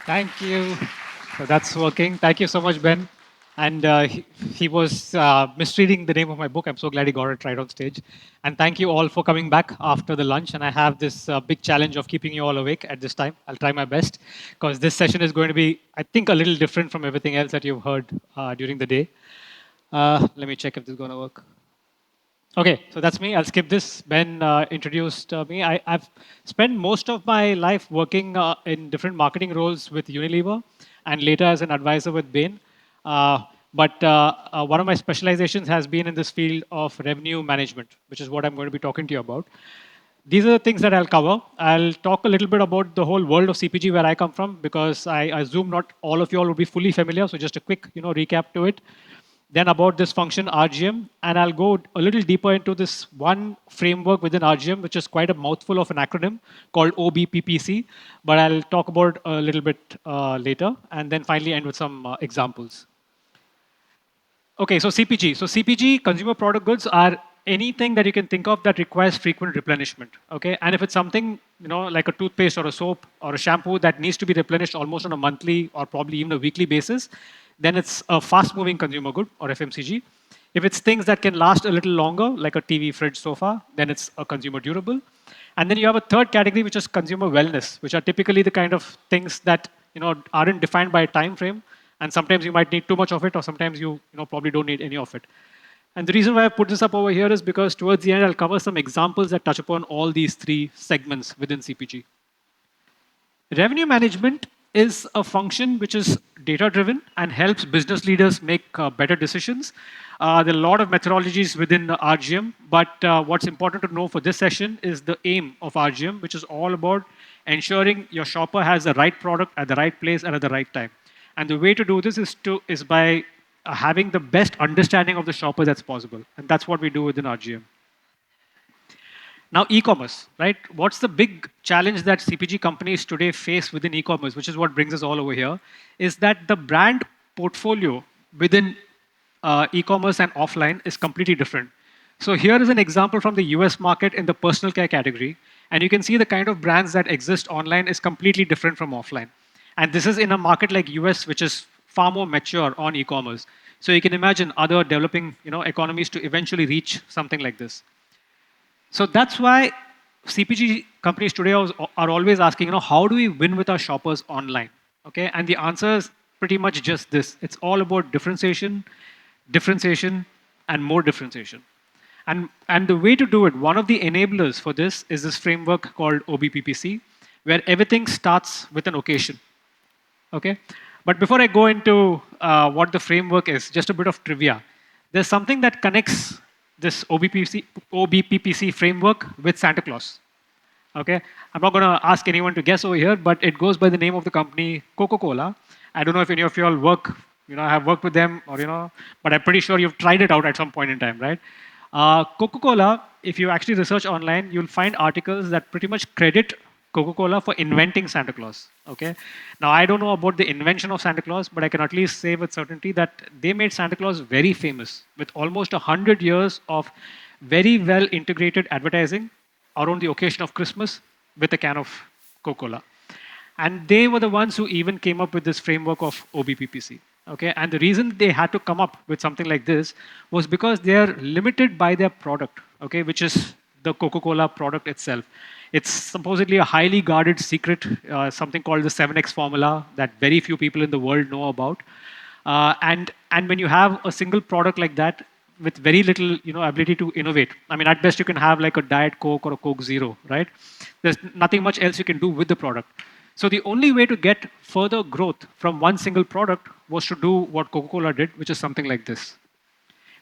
Thank you. So that's working. Thank you so much, Ben. And he was misreading the name of my book. I'm so glad he got it right on stage. And thank you all for coming back after the lunch. And I have this big challenge of keeping you all awake at this time. I'll try my best because this session is going to be, I think, a little different from everything else that you've heard during the day. Let me check if this is going to work. Okay, so that's me. I'll skip this. Ben introduced me. I've spent most of my life working in different marketing roles with Unilever and later as an advisor with Bain. But one of my specializations has been in this field of revenue management, which is what I'm going to be talking to you about. These are the things that I'll cover. I'll talk a little bit about the whole world of CPG where I come from because I assume not all of you all will be fully familiar. So just a quick, recap to it. Then about this function RGM, and I'll go a little deeper into this one framework within RGM, which is quite a mouthful of an acronym called OBPPC, but I'll talk about a little bit later, and then finally end with some examples. Okay, so CPG. So CPG, consumer product goods, are anything that you can think of that requires frequent replenishment. Okay, and if it's something like a toothpaste or a soap or a shampoo that needs to be replenished almost on a monthly or probably even a weekly basis, then it's a fast-moving consumer good or FMCG. If it's things that can last a little longer, like a TV, fridge, sofa, then it's a consumer durable. And then you have a third category, which is consumer wellness, which are typically the kind of things that aren't defined by a time frame, and sometimes you might need too much of it, or sometimes you probably don't need any of it. And the reason why I put this up over here is because towards the end, I'll cover some examples that touch upon all these three segments within CPG. Revenue management is a function which is data driven and helps business leaders make better decisions. There are a lot of methodologies within the RGM, but what's important to know for this session is the aim of RGM, which is all about ensuring your shopper has the right product at the right place and at the right time. And the way to do this is by having the best understanding of the shopper that's possible. And that's what we do within RGM. Now, e-commerce, right? What's the big challenge that CPG companies today face within e-commerce, which is what brings us all over here, is that the brand portfolio within e-commerce and offline is completely different. So here is an example from the US market in the personal care category, and you can see the kind of brands that exist online is completely different from offline. And this is in a market like US, which is far more mature on e-commerce. So you can imagine other developing economies to eventually reach something like this. So that's why CPG companies today are always asking, how do we win with our shoppers online? Okay, and the answer is pretty much just this. It's all about differentiation, differentiation, and more differentiation. And the way to do it, one of the enablers for this is this framework called OBPPC, where everything starts with an occasion. Okay, but before I go into what the framework is, just a bit of trivia. There's something that connects this OBPPC framework with Santa Claus. Okay, I'm not going to ask anyone to guess over here, but it goes by the name of the company Coca-Cola. I don't know if any of you all work, have worked with them, or but I'm pretty sure you've tried it out at some point in time, right? Coca-Cola, if you actually research online, you'll find articles that pretty much credit Coca-Cola for inventing Santa Claus. Okay. Now I don't know about the invention of Santa Claus, but I can at least say with certainty that they made Santa Claus very famous with almost 100 years of very well integrated advertising around the occasion of Christmas with a can of Coca-Cola. And they were the ones who even came up with this framework of OBPPC. Okay, and the reason they had to come up with something like this was because they are limited by their product, okay, which is the Coca-Cola product itself. It's supposedly a highly guarded secret, something called the 7X formula that very few people in the world know about. And when you have a single product like that with very little ability to innovate, I mean, at best you can have like a Diet Coke or a Coke Zero, right? There's nothing much else you can do with the product. So the only way to get further growth from one single product was to do what Coca-Cola did, which is something like this,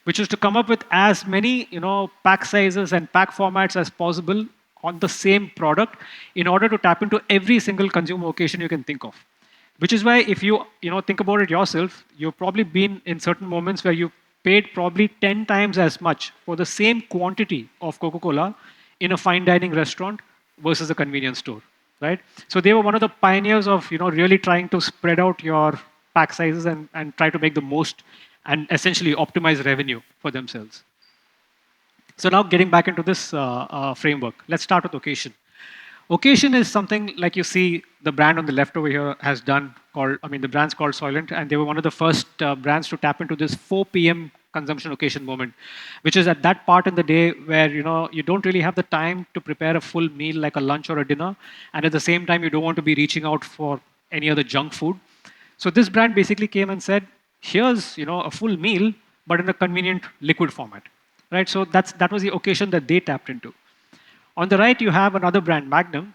which is to come up with as many pack sizes and pack formats as possible on the same product in order to tap into every single consumer occasion you can think of. Which is why if you think about it yourself, you've probably been in certain moments where you paid probably 10 times as much for the same quantity of Coca-Cola in a fine dining restaurant versus a convenience store, right? So they were one of the pioneers of really trying to spread out your pack sizes and try to make the most and essentially optimize revenue for themselves. So now getting back into this framework, let's start with occasion. Occasion is something like you see the brand on the left over here has done called, I mean, the brand's called Soylent, and they were one of the first brands to tap into this 4 p.m. consumption occasion moment, which is at that part in the day where, you don't really have the time to prepare a full meal like a lunch or a dinner, and at the same time, you don't want to be reaching out for any other junk food. So this brand basically came and said, here's, a full meal, but in a convenient liquid format, right? So that was the occasion that they tapped into. On the right, you have another brand, Magnum,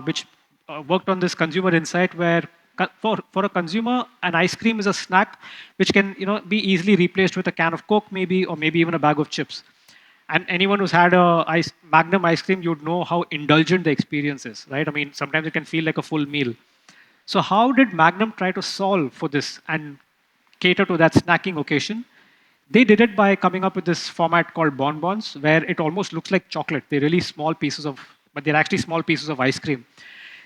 which worked on this consumer insight where for a consumer, an ice cream is a snack which can be easily replaced with a can of Coke maybe, or maybe even a bag of chips. And anyone who's had a Magnum ice cream, you'd know how indulgent the experience is, right? I mean, sometimes it can feel like a full meal. So how did Magnum try to solve for this and cater to that snacking occasion? They did it by coming up with this format called bonbons, where it almost looks like chocolate. They're really small pieces of, but they're actually small pieces of ice cream.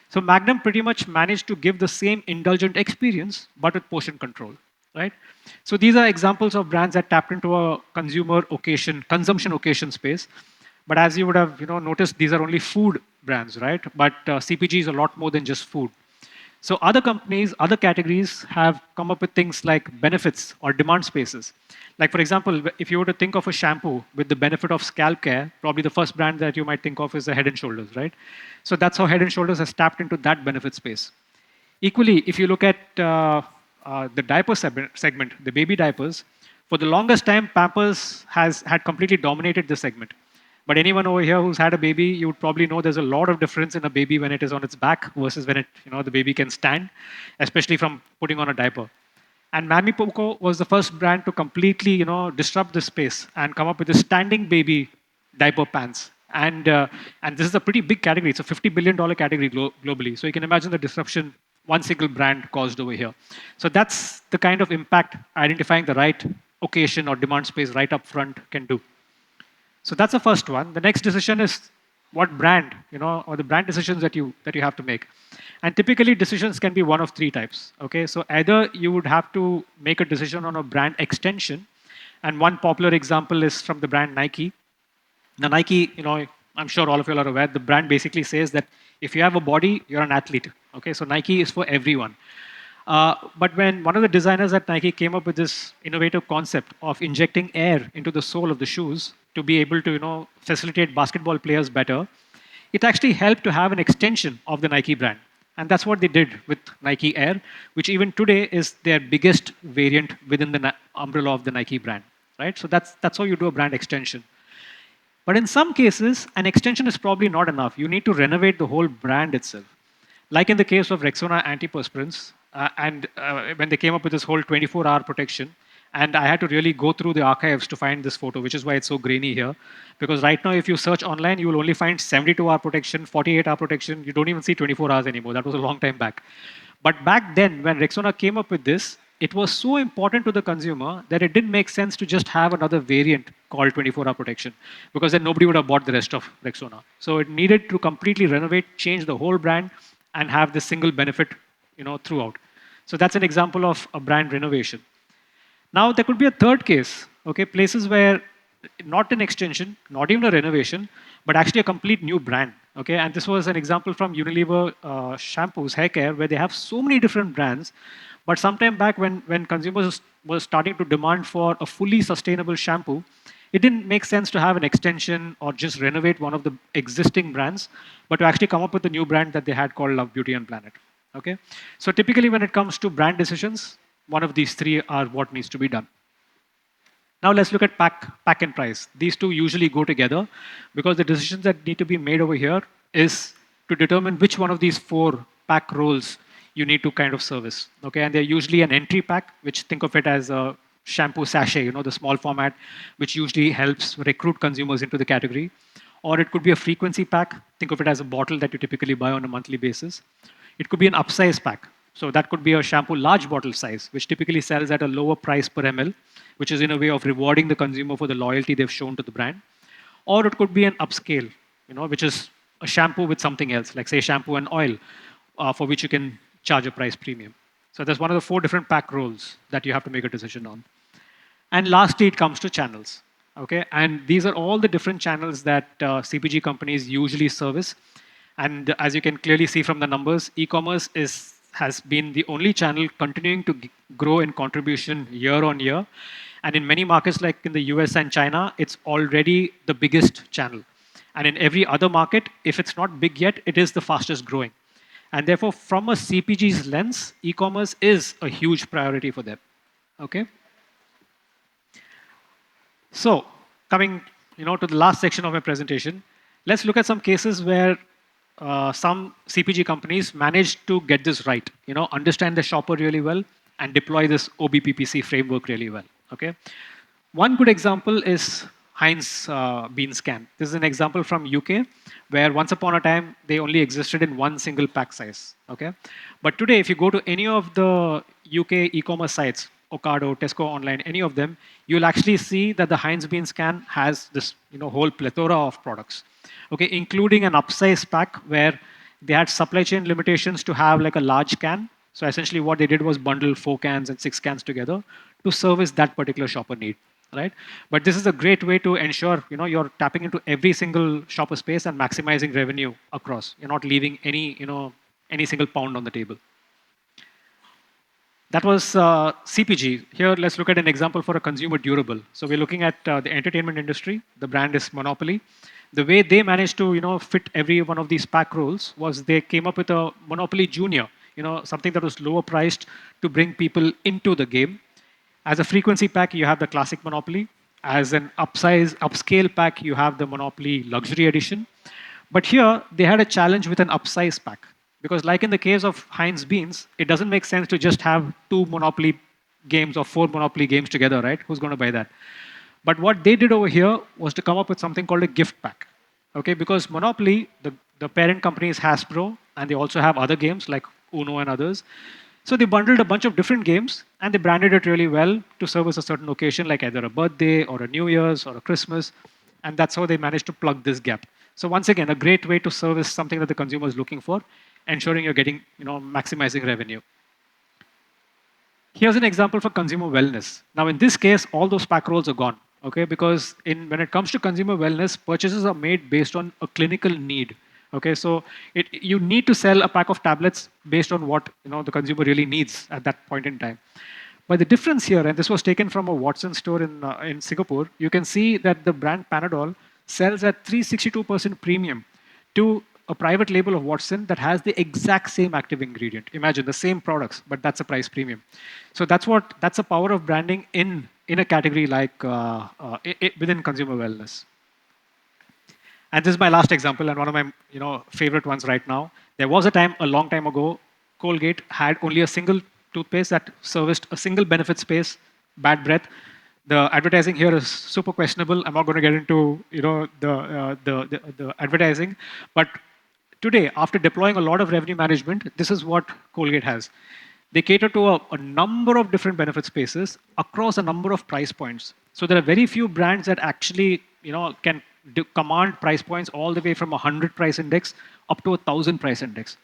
So Magnum pretty much managed to give the same indulgent experience, but with portion control, right? So these are examples of brands that tapped into a consumption occasion space. But as you would have noticed, these are only food brands, right? But CPG is a lot more than just food. So other companies, other categories have come up with things like benefits or demand spaces. Like for example, if you were to think of a shampoo with the benefit of scalp care, probably the first brand that you might think of is the Head and Shoulders, right? So that's how Head and Shoulders has tapped into that benefit space. Equally, if you look at the diaper segment, the baby diapers, for the longest time, Pampers has had completely dominated this segment. But anyone over here who's had a baby, you would probably know there's a lot of difference in a baby when it is on its back versus when the baby can stand, especially from putting on a diaper. And Mammy Poco was the first brand to completely, disrupt this space and come up with the standing baby diaper pants. And this is a pretty big category. It's a $50 billion category globally. So you can imagine the disruption one single brand caused over here. So that's the kind of impact identifying the right occasion or demand space right up front can do. So that's the first one. The next decision is what brand, or the brand decisions that you have to make. And typically decisions can be one of three types. Okay, so either you would have to make a decision on a brand extension, and one popular example is from the brand Nike. Now Nike, I'm sure all of you are aware, the brand basically says that if you have a body, you're an athlete. Okay, so Nike is for everyone. But when one of the designers at Nike came up with this innovative concept of injecting air into the sole of the shoes to be able to, facilitate basketball players better, it actually helped to have an extension of the Nike brand. And that's what they did with Nike Air, which even today is their biggest variant within the umbrella of the Nike brand, right? So that's how you do a brand extension. But in some cases, an extension is probably not enough. You need to renovate the whole brand itself. Like in the case of Rexona antiperspirants, and when they came up with this whole 24-hour protection, and I had to really go through the archives to find this photo, which is why it's so grainy here. Because right now, if you search online, you will only find 72-hour protection, 48-hour protection. You don't even see 24 hours anymore. That was a long time back. But back then, when Rexona came up with this, it was so important to the consumer that it didn't make sense to just have another variant called 24-hour protection, because then nobody would have bought the rest of Rexona. So it needed to completely renovate, change the whole brand, and have this single benefit, throughout. So that's an example of a brand renovation. Now there could be a third case, okay, places where not an extension, not even a renovation, but actually a complete new brand, okay. And this was an example from Unilever shampoos, hair care, where they have so many different brands. But sometime back when consumers were starting to demand for a fully sustainable shampoo, it didn't make sense to have an extension or just renovate one of the existing brands, but to actually come up with a new brand that they had called Love, Beauty and Planet. Okay? So typically when it comes to brand decisions, one of these three are what needs to be done. Now let's look at pack and price. These two usually go together because the decisions that need to be made over here is to determine which one of these four pack roles you need to kind of service. Okay, and they're usually an entry pack, which think of it as a shampoo sachet, the small format, which usually helps recruit consumers into the category. Or it could be a frequency pack. Think of it as a bottle that you typically buy on a monthly basis. It could be an upsize pack. So that could be a shampoo large bottle size, which typically sells at a lower price per ml, which is in a way of rewarding the consumer for the loyalty they've shown to the brand. Or it could be an upscale, which is a shampoo with something else, like say shampoo and oil, for which you can charge a price premium. So that's one of the four different pack roles that you have to make a decision on. And lastly, it comes to channels. Okay, and these are all the different channels that CPG companies usually service. And as you can clearly see from the numbers, e-commerce has been the only channel continuing to grow in contribution year on year. And in many markets like in the US and China, it's already the biggest channel. And in every other market, if it's not big yet, it is the fastest growing. And therefore, from a CPG's lens, e-commerce is a huge priority for them. Okay. So, coming to the last section of my presentation, let's look at some cases where some CPG companies managed to get this right. Understand the shopper really well and deploy this OBPPC framework really well. Okay. One good example is Heinz bean scan. This is an example from UK, where once upon a time they only existed in one single pack size. Okay, but today if you go to any of the UK e-commerce sites, Ocado, Tesco Online, any of them, you'll actually see that the Heinz bean scan has this whole plethora of products. Okay, including an upsize pack where they had supply chain limitations to have like a large can. So essentially what they did was bundle 4 cans and 6 cans together to service that particular shopper need, right? But this is a great way to ensure you're tapping into every single shopper space and maximizing revenue across. You're not leaving any single pound on the table. That was CPG. Here, let's look at an example for a consumer durable. So we're looking at the entertainment industry. The brand is Monopoly. The way they managed to fit every one of these pack rolls was they came up with a Monopoly Junior, something that was lower priced to bring people into the game. As a frequency pack, you have the classic Monopoly. As an upscale pack, you have the Monopoly Luxury Edition. But here, they had a challenge with an upsize pack. Because like in the case of Heinz Beans, it doesn't make sense to just have 2 Monopoly games or 4 Monopoly games together, right? Who's going to buy that? But what they did over here was to come up with something called a gift pack. Okay, because Monopoly, the parent company is Hasbro, and they also have other games like Uno and others. So they bundled a bunch of different games and they branded it really well to service a certain occasion, like either a birthday or a New Year's or a Christmas. And that's how they managed to plug this gap. So once again, a great way to service something that the consumer is looking for, ensuring you're getting, maximizing revenue. Here's an example for consumer wellness. Now, in this case, all those pack rolls are gone, okay? Because when it comes to consumer wellness, purchases are made based on a clinical need. Okay, so you need to sell a pack of tablets based on what the consumer really needs at that point in time. But the difference here, and this was taken from a Watson store in Singapore, you can see that the brand Panadol sells at 362% premium to a private label of Watson that has the exact same active ingredient. Imagine the same products, but that's a price premium. So that's the power of branding in a category like within consumer wellness. And this is my last example and one of my favorite ones right now. There was a time, a long time ago, Colgate had only a single toothpaste that serviced a single benefit space, bad breath. The advertising here is super questionable. I'm not going to get into the advertising, but today, after deploying a lot of revenue management, this is what Colgate has. They cater to a number of different benefit spaces across a number of price points. So there are very few brands that actually can command price points all the way from 100 price index up to 1,000 price index.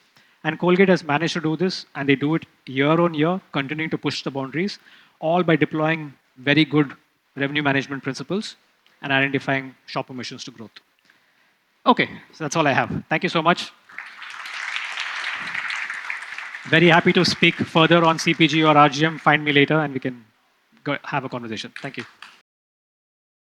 And Colgate has managed to do this, and they do it year on year, continuing to push the boundaries, all by deploying very good revenue management principles and identifying shopper missions to growth. Okay, so that's all I have. Thank you so much. Very happy to speak further on CPG or RGM. Find me later and we can go have a conversation. Thank you.